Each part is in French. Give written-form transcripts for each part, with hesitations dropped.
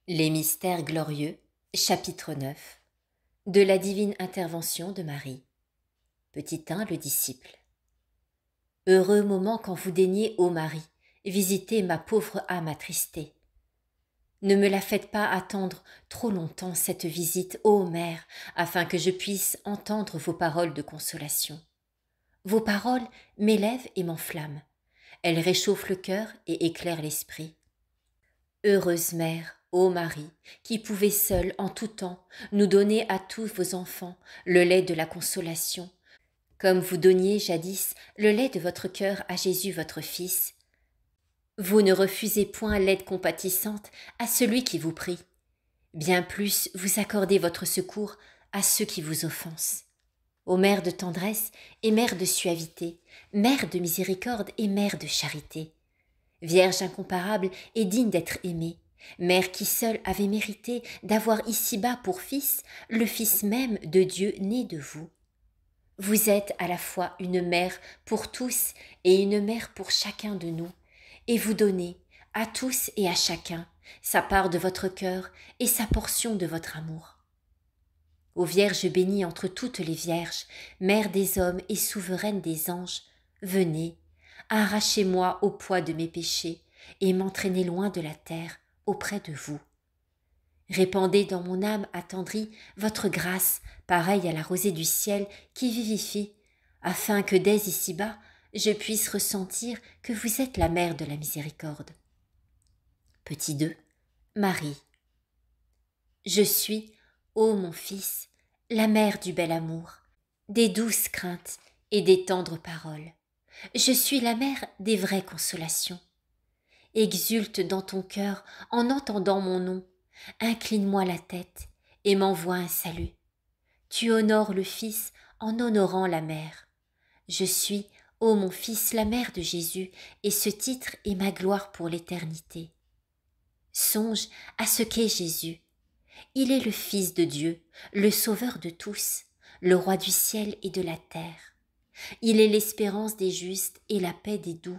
Les mystères glorieux, chapitre 9. De la divine intervention de Marie. Petit 1, le disciple. Heureux moment quand vous daignez, ô Marie, visiter ma pauvre âme attristée. Ne me la faites pas attendre trop longtemps cette visite, ô Mère, afin que je puisse entendre vos paroles de consolation. Vos paroles m'élèvent et m'enflamment. Elles réchauffent le cœur et éclairent l'esprit. Heureuse Mère, ô Marie, qui pouvez seule, en tout temps, nous donner à tous vos enfants le lait de la consolation, comme vous donniez jadis le lait de votre cœur à Jésus votre Fils. Vous ne refusez point l'aide compatissante à celui qui vous prie. Bien plus, vous accordez votre secours à ceux qui vous offensent. Ô Mère de tendresse et Mère de suavité, Mère de miséricorde et Mère de charité, Vierge incomparable et digne d'être aimée, Mère qui seule avait mérité d'avoir ici-bas pour fils le Fils même de Dieu né de vous. Vous êtes à la fois une mère pour tous et une mère pour chacun de nous, et vous donnez à tous et à chacun sa part de votre cœur et sa portion de votre amour. Ô Vierge bénie entre toutes les vierges, Mère des hommes et souveraine des anges, venez, arrachez-moi au poids de mes péchés et m'entraînez loin de la terre, auprès de vous. Répandez dans mon âme attendrie votre grâce, pareille à la rosée du ciel qui vivifie, afin que dès ici-bas je puisse ressentir que vous êtes la mère de la miséricorde. Petit 2. Marie. Je suis, ô mon Fils, la mère du bel amour, des douces craintes et des tendres paroles. Je suis la mère des vraies consolations. Exulte dans ton cœur en entendant mon nom, incline-moi la tête et m'envoie un salut. Tu honores le Fils en honorant la mère. Je suis, ô mon Fils, la mère de Jésus, et ce titre est ma gloire pour l'éternité. Songe à ce qu'est Jésus. Il est le Fils de Dieu, le Sauveur de tous, le Roi du ciel et de la terre. Il est l'espérance des justes et la paix des doux.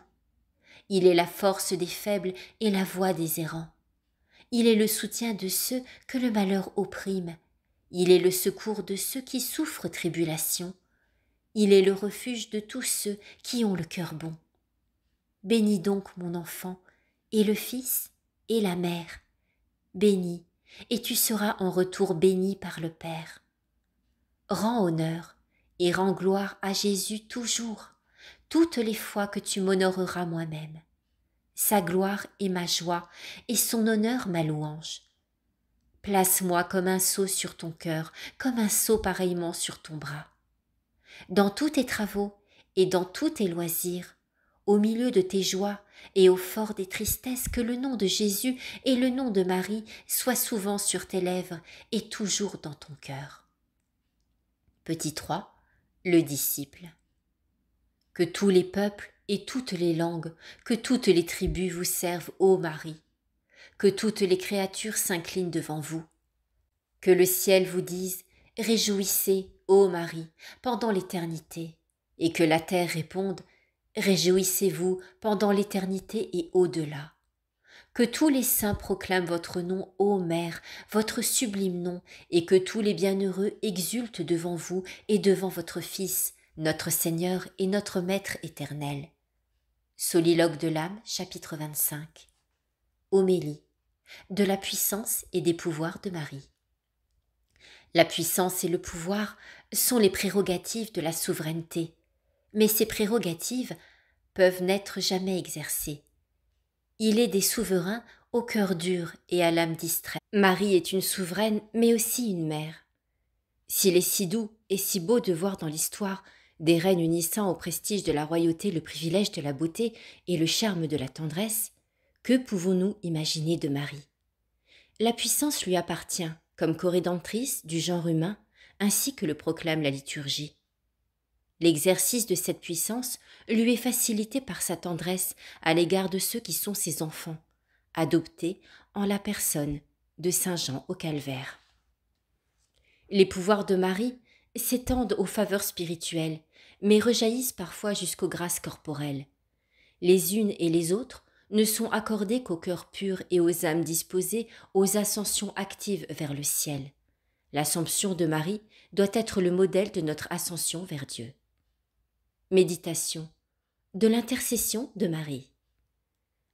Il est la force des faibles et la voix des errants. Il est le soutien de ceux que le malheur opprime. Il est le secours de ceux qui souffrent tribulation. Il est le refuge de tous ceux qui ont le cœur bon. Bénis donc mon enfant, et le Fils, et la mère. Bénis, et tu seras en retour béni par le Père. Rends honneur et rends gloire à Jésus toujours, toutes les fois que tu m'honoreras moi-même. Sa gloire est ma joie et son honneur ma louange. Place-moi comme un sceau sur ton cœur, comme un sceau pareillement sur ton bras. Dans tous tes travaux et dans tous tes loisirs, au milieu de tes joies et au fort des tristesses, que le nom de Jésus et le nom de Marie soient souvent sur tes lèvres et toujours dans ton cœur. Petit 3. Le disciple. Que tous les peuples et toutes les langues, que toutes les tribus vous servent, ô Marie. Que toutes les créatures s'inclinent devant vous. Que le ciel vous dise « Réjouissez, ô Marie, pendant l'éternité », et que la terre réponde « Réjouissez-vous pendant l'éternité et au-delà ». Que tous les saints proclament votre nom, ô Mère, votre sublime nom, et que tous les bienheureux exultent devant vous et devant votre Fils, notre Seigneur et notre Maître éternel. Soliloque de l'âme, chapitre 25. Homélie. De la puissance et des pouvoirs de Marie. La puissance et le pouvoir sont les prérogatives de la souveraineté, mais ces prérogatives peuvent n'être jamais exercées. Il est des souverains au cœur dur et à l'âme distraite. Marie est une souveraine, mais aussi une mère. S'il est si doux et si beau de voir dans l'histoire des reines unissant au prestige de la royauté le privilège de la beauté et le charme de la tendresse, que pouvons-nous imaginer de Marie? La puissance lui appartient, comme corédentrice du genre humain, ainsi que le proclame la liturgie. L'exercice de cette puissance lui est facilité par sa tendresse à l'égard de ceux qui sont ses enfants, adoptés en la personne de Saint Jean au Calvaire. Les pouvoirs de Marie s'étendent aux faveurs spirituelles, mais rejaillissent parfois jusqu'aux grâces corporelles. Les unes et les autres ne sont accordées qu'aux cœurs purs et aux âmes disposées aux ascensions actives vers le ciel. L'Assomption de Marie doit être le modèle de notre ascension vers Dieu. Méditation de l'intercession de Marie.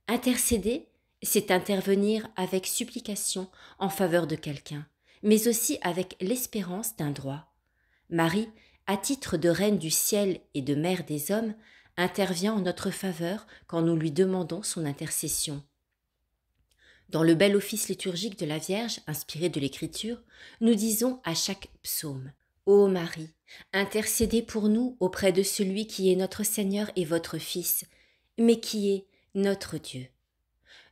Intercéder, c'est intervenir avec supplication en faveur de quelqu'un, mais aussi avec l'espérance d'un droit. Marie, à titre de reine du ciel et de mère des hommes, intervient en notre faveur quand nous lui demandons son intercession. Dans le bel office liturgique de la Vierge, inspiré de l'Écriture, nous disons à chaque psaume « Ô Marie, intercédez pour nous auprès de celui qui est notre Seigneur et votre Fils, mais qui est notre Dieu. »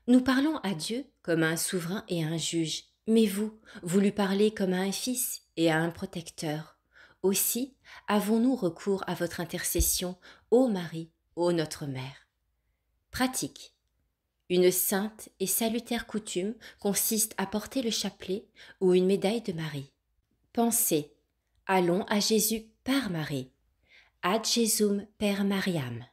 Nous parlons à Dieu comme à un souverain et à un juge, mais vous lui parlez comme à un fils et à un protecteur. Aussi avons-nous recours à votre intercession, ô Marie, ô notre Mère. Pratique. Une sainte et salutaire coutume consiste à porter le chapelet ou une médaille de Marie. Pensez. Allons à Jésus par Marie. Ad Jesum per Mariam.